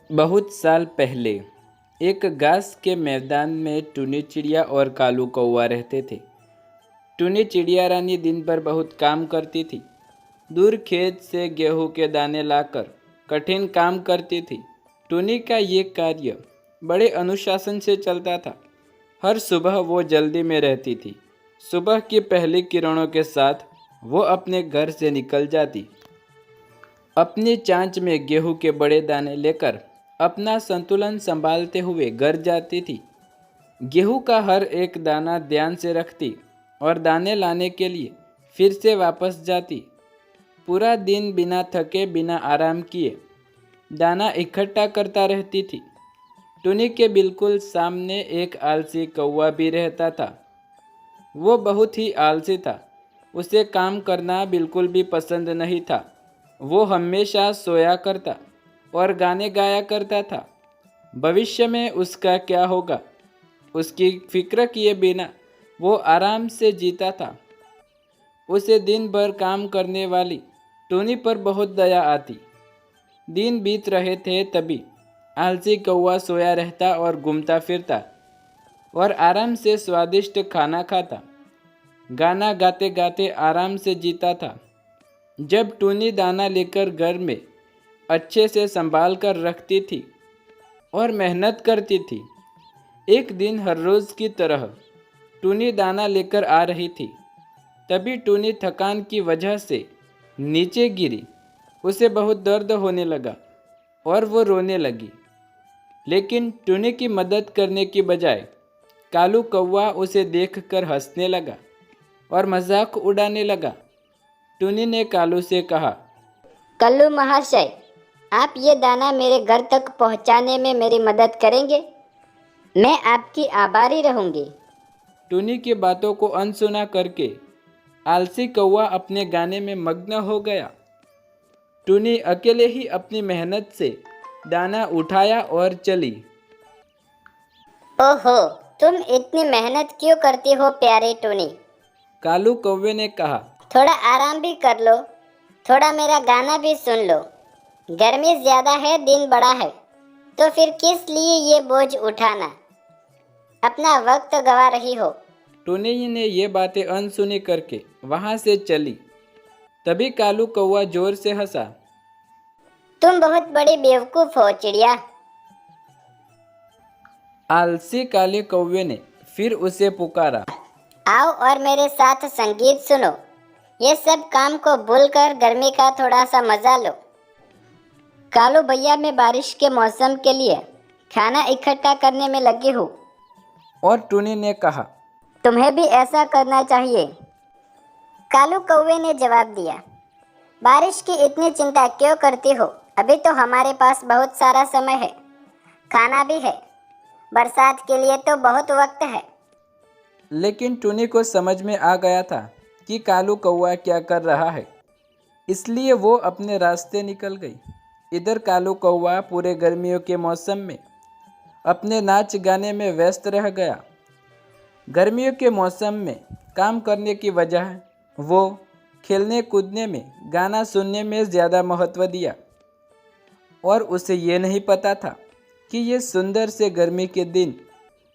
बहुत साल पहले एक घास के मैदान में टुनी चिड़िया और कालू कौवा रहते थे। टुनी चिड़िया रानी दिन भर बहुत काम करती थी। दूर खेत से गेहूं के दाने लाकर कठिन काम करती थी। टुनी का ये कार्य बड़े अनुशासन से चलता था। हर सुबह वो जल्दी में रहती थी। सुबह की पहली किरणों के साथ वो अपने घर से निकल जाती। अपनी चांच में गेहूं के बड़े दाने लेकर अपना संतुलन संभालते हुए घर जाती थी। गेहूं का हर एक दाना ध्यान से रखती और दाने लाने के लिए फिर से वापस जाती। पूरा दिन बिना थके बिना आराम किए दाना इकट्ठा करता रहती थी। टुनी के बिल्कुल सामने एक आलसी कौवा भी रहता था। वो बहुत ही आलसी था। उसे काम करना बिल्कुल भी पसंद नहीं था। वो हमेशा सोया करता और गाने गाया करता था। भविष्य में उसका क्या होगा, उसकी फिक्र किए बिना वो आराम से जीता था। उसे दिन भर काम करने वाली टोनी पर बहुत दया आती। दिन बीत रहे थे तभी आलसी कौवा सोया रहता और घूमता फिरता और आराम से स्वादिष्ट खाना खाता, गाना गाते गाते आराम से जीता था। जब टूनी दाना लेकर घर में अच्छे से संभाल कर रखती थी और मेहनत करती थी। एक दिन हर रोज़ की तरह टूनी दाना लेकर आ रही थी। तभी टूनी थकान की वजह से नीचे गिरी। उसे बहुत दर्द होने लगा और वो रोने लगी। लेकिन टूनी की मदद करने की बजाय कालू कौवा उसे देखकर हंसने लगा और मजाक उड़ाने लगा। टूनी ने कालू से कहा, कल्लू महाशय, आप ये दाना मेरे घर तक पहुंचाने में मेरी मदद करेंगे? मैं आपकी आभारी रहूंगी। टूनी की बातों को अनसुना करके आलसी कौवा अपने गाने में मग्न हो गया। टूनी अकेले ही अपनी मेहनत से दाना उठाया और चली। ओहो, तुम इतनी मेहनत क्यों करती हो प्यारे टूनी? कालू कौवे ने कहा, थोड़ा आराम भी कर लो, थोड़ा मेरा गाना भी सुन लो। गर्मी ज्यादा है, दिन बड़ा है, तो फिर किस लिए ये बोझ उठाना? अपना वक्त गवा रही हो। टूनी ने ये बातें अनसुनी करके वहां से चली। तभी कालू कौवा जोर से हंसा। तुम बहुत बड़ी बेवकूफ हो चिड़िया। आलसी काले कौवे ने फिर उसे पुकारा, आओ और मेरे साथ संगीत सुनो। ये सब काम को भूलकर गर्मी का थोड़ा सा मजा लो। कालू भैया, मैं बारिश के मौसम के लिए खाना इकट्ठा करने में लगी हूँ। और टूनी ने कहा, तुम्हें भी ऐसा करना चाहिए। कालू कौवे ने जवाब दिया, बारिश की इतनी चिंता क्यों करती हो? अभी तो हमारे पास बहुत सारा समय है, खाना भी है। बरसात के लिए तो बहुत वक्त है। लेकिन टूनी को समझ में आ गया था कि कालू कौवा क्या कर रहा है, इसलिए वो अपने रास्ते निकल गई। इधर कालू कौवा पूरे गर्मियों के मौसम में अपने नाच गाने में व्यस्त रह गया। गर्मियों के मौसम में काम करने की वजह वो खेलने कूदने में, गाना सुनने में ज़्यादा महत्व दिया और उसे ये नहीं पता था कि ये सुंदर से गर्मी के दिन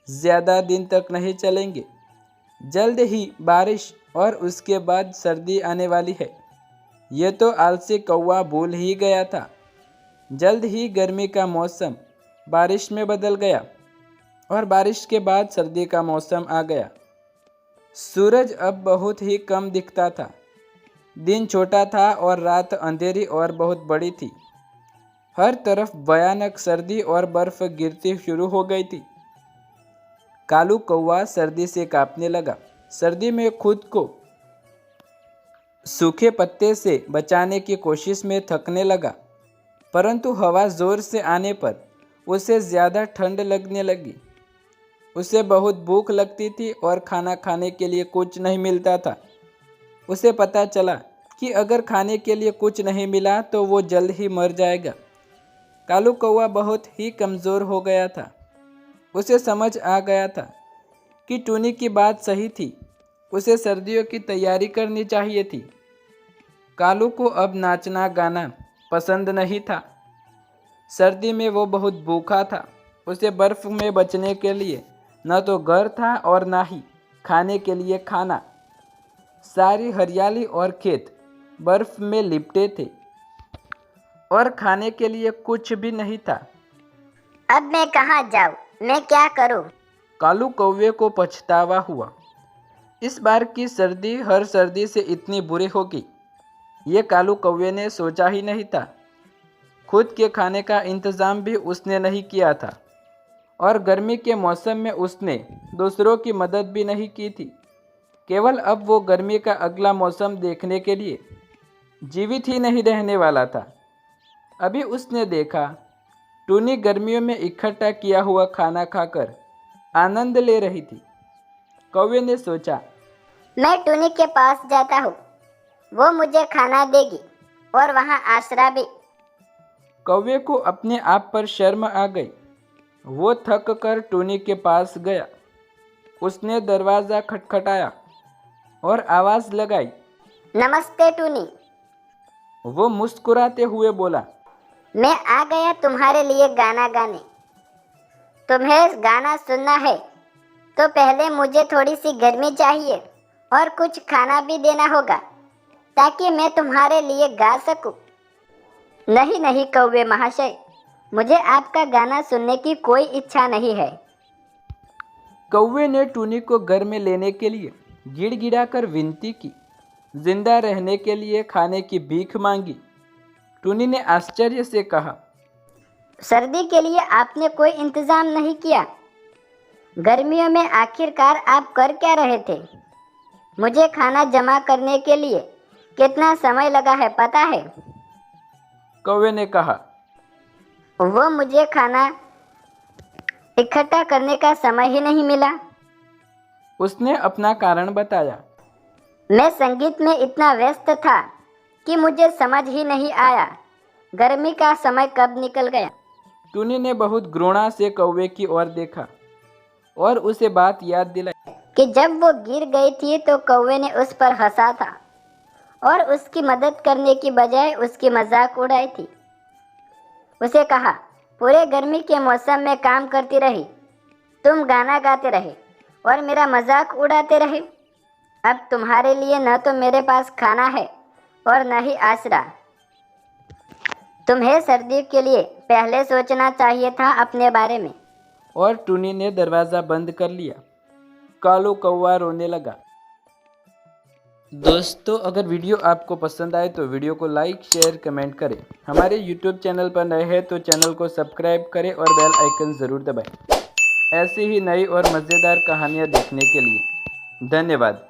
ज़्यादा दिन तक नहीं चलेंगे। जल्द ही बारिश और उसके बाद सर्दी आने वाली है। ये तो आलसी कौवा भूल ही गया था। जल्द ही गर्मी का मौसम बारिश में बदल गया और बारिश के बाद सर्दी का मौसम आ गया। सूरज अब बहुत ही कम दिखता था। दिन छोटा था और रात अंधेरी और बहुत बड़ी थी। हर तरफ भयानक सर्दी और बर्फ गिरती शुरू हो गई थी। कालू कौवा सर्दी से कांपने लगा। सर्दी में खुद को सूखे पत्ते से बचाने की कोशिश में थकने लगा, परंतु हवा जोर से आने पर उसे ज़्यादा ठंड लगने लगी। उसे बहुत भूख लगती थी और खाना खाने के लिए कुछ नहीं मिलता था। उसे पता चला कि अगर खाने के लिए कुछ नहीं मिला तो वो जल्द ही मर जाएगा। कालू कौवा बहुत ही कमज़ोर हो गया था। उसे समझ आ गया था कि टूनी की बात सही थी। उसे सर्दियों की तैयारी करनी चाहिए थी। कालू को अब नाचना गाना पसंद नहीं था। सर्दी में वो बहुत भूखा था। उसे बर्फ़ में बचने के लिए न तो घर था और ना ही खाने के लिए खाना। सारी हरियाली और खेत बर्फ़ में लिपटे थे और खाने के लिए कुछ भी नहीं था। अब मैं कहाँ जाऊँ? मैं क्या करूँ? कालू कौवे को पछतावा हुआ। इस बार की सर्दी हर सर्दी से इतनी बुरी होगी, ये कालू कौवे ने सोचा ही नहीं था। खुद के खाने का इंतज़ाम भी उसने नहीं किया था और गर्मी के मौसम में उसने दूसरों की मदद भी नहीं की थी। केवल अब वो गर्मी का अगला मौसम देखने के लिए जीवित ही नहीं रहने वाला था। अभी उसने देखा टूनी गर्मियों में इकट्ठा किया हुआ खाना खाकर आनंद ले रही थी। कौवे ने सोचा, मैं टूनी के पास जाता हूँ, वो मुझे खाना देगी और वहाँ आसरा भी। कौवे को अपने आप पर शर्म आ गई। वो थक कर टूनी के पास गया। उसने दरवाज़ा खटखटाया और आवाज़ लगाई। नमस्ते टूनी। वो मुस्कुराते हुए बोला, मैं आ गया तुम्हारे लिए गाना गाने। तुम्हें गाना सुनना है तो पहले मुझे थोड़ी सी गर्मी चाहिए और कुछ खाना भी देना होगा ताकि मैं तुम्हारे लिए गा सकूं। नहीं नहीं कौवे महाशय, मुझे आपका गाना सुनने की कोई इच्छा नहीं है। कौवे ने टूनी को घर में लेने के लिए गिड़गिड़ाकर विनती की। जिंदा रहने के लिए खाने की भीख मांगी। टूनी ने आश्चर्य से कहा, सर्दी के लिए आपने कोई इंतजाम नहीं किया? गर्मियों में आखिरकार आप कर क्या रहे थे? मुझे खाना जमा करने के लिए कितना समय लगा है पता है? कौवे ने कहा, वो मुझे खाना इकट्ठा करने का समय ही नहीं मिला। उसने अपना कारण बताया। मैं संगीत में इतना व्यस्त था कि मुझे समझ ही नहीं आया गर्मी का समय कब निकल गया। टूनी ने बहुत घृणा से कौवे की ओर देखा और उसे बात याद दिलाई कि जब वो गिर गई थी तो कौवे ने उस पर हंसा था और उसकी मदद करने की बजाय उसकी मजाक उड़ाई थी। उसे कहा, पूरे गर्मी के मौसम में काम करती रही, तुम गाना गाते रहे और मेरा मजाक उड़ाते रहे। अब तुम्हारे लिए न तो मेरे पास खाना है और न ही आसरा। तुम्हें सर्दी के लिए पहले सोचना चाहिए था अपने बारे में। और टूनी ने दरवाज़ा बंद कर लिया। कालू कौवा रोने लगा। दोस्तों, अगर वीडियो आपको पसंद आए तो वीडियो को लाइक, शेयर, कमेंट करें। हमारे यूट्यूब चैनल पर नए हैं तो चैनल को सब्सक्राइब करें और बेल आइकन ज़रूर दबाएं। ऐसी ही नई और मज़ेदार कहानियाँ देखने के लिए धन्यवाद।